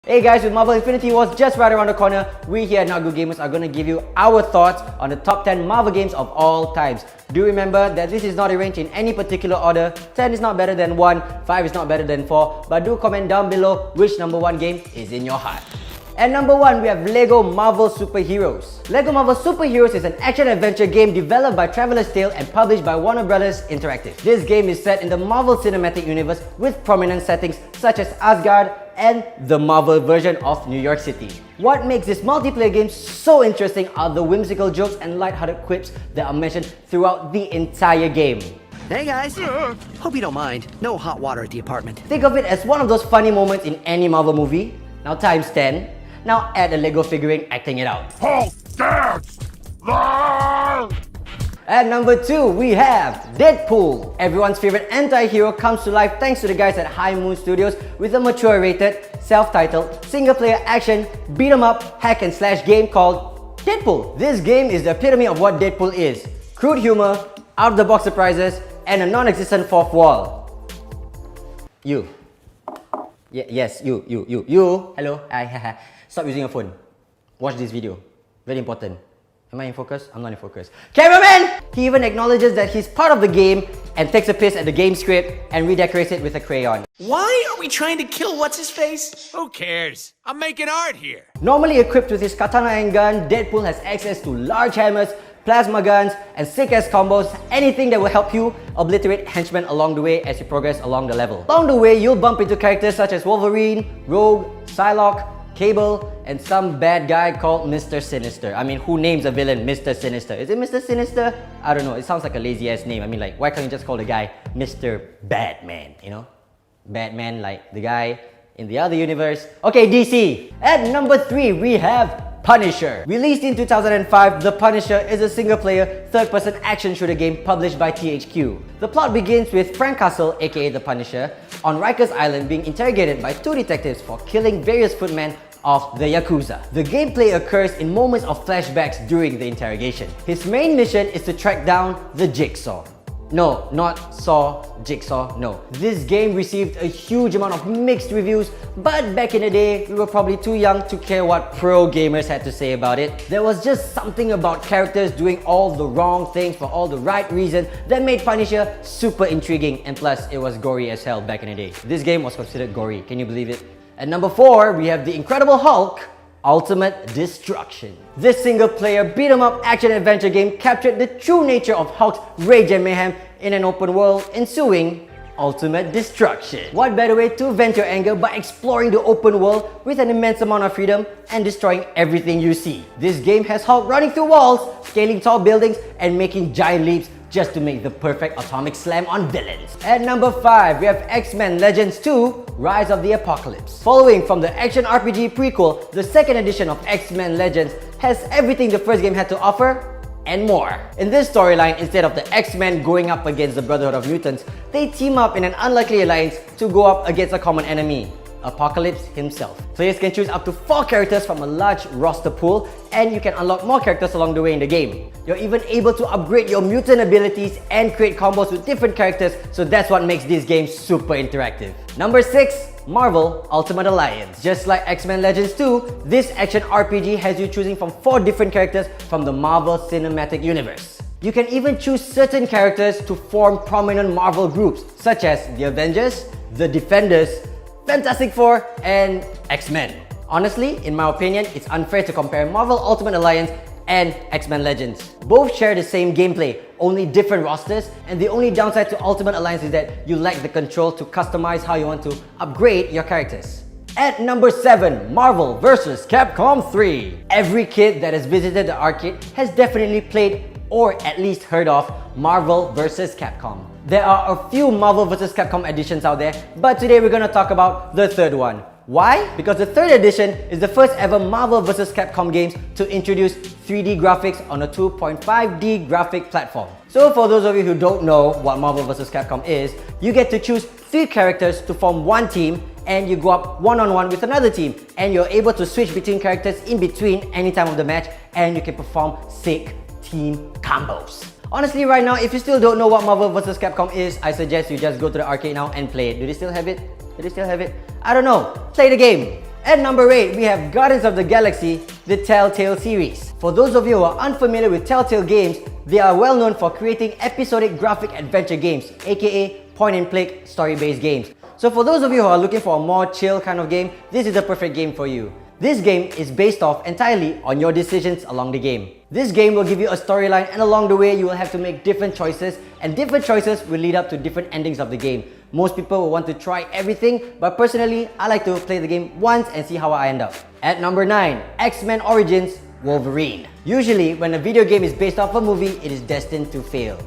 Hey guys, with Marvel Infinity Wars just right around the corner, we here at Not Good Gamers are going to give you our thoughts on the top 10 Marvel games of all times. Do remember that this is not arranged in any particular order. 10 is not better than 1, 5 is not better than 4, but do comment down below which number 1 game is in your heart. At number 1, we have LEGO Marvel Superheroes. LEGO Marvel Superheroes is an action-adventure game developed by Traveller's Tale and published by Warner Brothers Interactive. This game is set in the Marvel Cinematic Universe with prominent settings such as Asgard and the Marvel version of New York City. What makes this multiplayer game so interesting are the whimsical jokes and lighthearted quips that are mentioned throughout the entire game. Hey guys! Hope you don't mind. No hot water at the apartment. Think of it as one of those funny moments in any Marvel movie. Now times 10. Now add a Lego figurine acting it out. Hulk dance! At number 2, we have Deadpool. Everyone's favorite anti-hero comes to life thanks to the guys at High Moon Studios with a mature-rated, self-titled, single-player action, beat-em-up, hack-and-slash game called Deadpool. This game is the epitome of what Deadpool is. Crude humor, out-of-the-box surprises, and a non-existent fourth wall. You. Yes, you. Hello. Stop using your phone. Watch this video. Very important. Am I in focus? I'm not in focus. Cameraman! He even acknowledges that he's part of the game and takes a piss at the game script and redecorates it with a crayon. Why are we trying to kill what's-his-face? Who cares? I'm making art here. Normally equipped with his katana and gun, Deadpool has access to large hammers, plasma guns, and sick-ass combos, anything that will help you obliterate henchmen along the way as you progress along the level. Along the way, you'll bump into characters such as Wolverine, Rogue, Psylocke, Cable, and some bad guy called Mr. Sinister. I mean, who names a villain Mr. Sinister? Is it Mr. Sinister? I don't know, it sounds like a lazy-ass name. I mean, like, why can't you just call the guy Mr. Batman, you know? Batman, like the guy in the other universe. Okay, DC! At number 3, we have Punisher. Released in 2005, The Punisher is a single-player, third-person action shooter game published by THQ. The plot begins with Frank Castle, aka The Punisher, on Rikers Island being interrogated by 2 detectives for killing various footmen of the Yakuza. The gameplay occurs in moments of flashbacks during the interrogation. His main mission is to track down the Jigsaw. No, not Saw, Jigsaw, no. This game received a huge amount of mixed reviews, but back in the day, we were probably too young to care what pro gamers had to say about it. There was just something about characters doing all the wrong things for all the right reasons that made Punisher super intriguing, and plus, it was gory as hell back in the day. This game was considered gory, can you believe it? At number 4, we have The Incredible Hulk, Ultimate Destruction. This single-player beat-em-up action-adventure game captured the true nature of Hulk's rage and mayhem in an open world, ensuing ultimate destruction. What better way to vent your anger by exploring the open world with an immense amount of freedom and destroying everything you see. This game has Hulk running through walls, scaling tall buildings, and making giant leaps just to make the perfect atomic slam on villains. At number 5, we have X-Men Legends 2, Rise of the Apocalypse. Following from the action RPG prequel, the second edition of X-Men Legends has everything the first game had to offer and more. In this storyline, instead of the X-Men going up against the Brotherhood of Mutants, they team up in an unlikely alliance to go up against a common enemy, Apocalypse himself. Players can choose up to 4 characters from a large roster pool, and you can unlock more characters along the way in the game. You're even able to upgrade your mutant abilities and create combos with different characters, so that's what makes this game super interactive. Number 6, Marvel Ultimate Alliance. Just like X-Men Legends 2, this action RPG has you choosing from 4 different characters from the Marvel Cinematic Universe. You can even choose certain characters to form prominent Marvel groups, such as the Avengers, the Defenders, Fantastic Four, and X-Men. Honestly, in my opinion, it's unfair to compare Marvel Ultimate Alliance and X-Men Legends. Both share the same gameplay, only different rosters, and the only downside to Ultimate Alliance is that you lack the control to customize how you want to upgrade your characters. At number 7, Marvel vs. Capcom 3. Every kid that has visited the arcade has definitely played or at least heard of Marvel vs. Capcom. There are a few Marvel vs. Capcom editions out there, but today we're gonna talk about the third one. Why? Because the third edition is the first ever Marvel vs. Capcom games to introduce 3D graphics on a 2.5D graphic platform. So for those of you who don't know what Marvel vs. Capcom is, you get to choose 3 characters to form one team, and you go up one-on-one with another team, and you're able to switch between characters in between any time of the match, and you can perform sick team combos. Honestly, right now, if you still don't know what Marvel vs. Capcom is, I suggest you just go to the arcade now and play it. Do they still have it? Do they still have it? I don't know. Play the game. At number 8, we have Guardians of the Galaxy, the Telltale series. For those of you who are unfamiliar with Telltale games, they are well known for creating episodic graphic adventure games, aka point-and-click story-based games. So for those of you who are looking for a more chill kind of game, this is the perfect game for you. This game is based off entirely on your decisions along the game. This game will give you a storyline, and along the way you will have to make different choices, and different choices will lead up to different endings of the game. Most people will want to try everything, but personally, I like to play the game once and see how I end up. At number 9, X-Men Origins Wolverine. Usually, when a video game is based off a movie, it is destined to fail.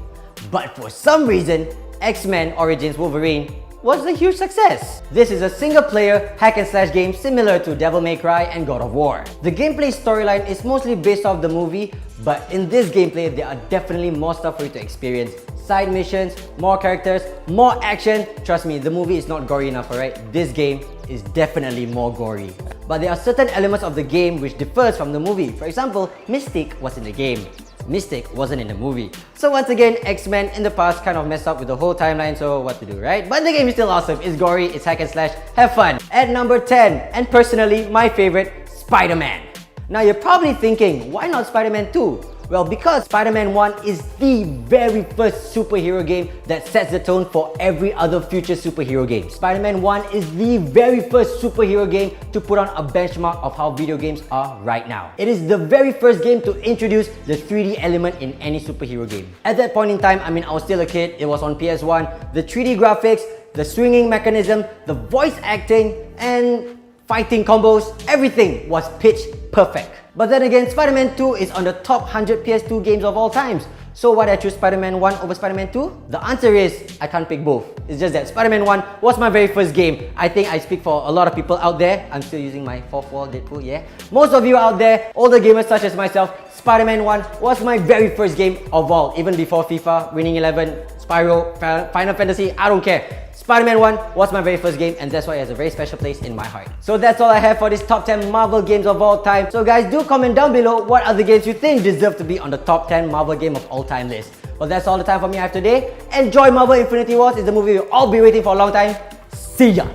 But for some reason, X-Men Origins Wolverine was a huge success. This is a single-player hack-and-slash game similar to Devil May Cry and God of War. The gameplay storyline is mostly based off the movie, but in this gameplay, there are definitely more stuff for you to experience. Side missions, more characters, more action. Trust me, the movie is not gory enough, alright? This game is definitely more gory. But there are certain elements of the game which differs from the movie. For example, Mystique was in the game. Mystique wasn't in the movie. So once again, X-Men in the past kind of messed up with the whole timeline, so what to do, right? But the game is still awesome. It's gory, it's hack and slash, have fun. At number 10, and personally my favorite, Spider-Man. Now you're probably thinking, why not Spider-Man 2? Well, because Spider-Man 1 is the very first superhero game that sets the tone for every other future superhero game. Spider-Man 1 is the very first superhero game to put on a benchmark of how video games are right now. It is the very first game to introduce the 3D element in any superhero game. At that point in time, I was still a kid, it was on PS1, the 3D graphics, the swinging mechanism, the voice acting, and fighting combos, everything was pitch perfect. But then again, Spider-Man 2 is on the top 100 PS2 games of all times. So why did I choose Spider-Man 1 over Spider-Man 2? The answer is, I can't pick both. It's just that Spider-Man 1 was my very first game. I think I speak for a lot of people out there. I'm still using my fourth wall Deadpool, yeah? Most of you out there, older gamers such as myself, Spider-Man 1 was my very first game of all. Even before FIFA, Winning 11, Spyro, Final Fantasy, I don't care. Spider-Man 1 was my very first game, and that's why it has a very special place in my heart. So that's all I have for this top 10 Marvel games of all time. So guys, do comment down below what other games you think deserve to be on the top 10 Marvel game of all time list. Well, that's all the time for me I have today. Enjoy Marvel Infinity Wars. It's the movie you'll all be waiting for a long time. See ya!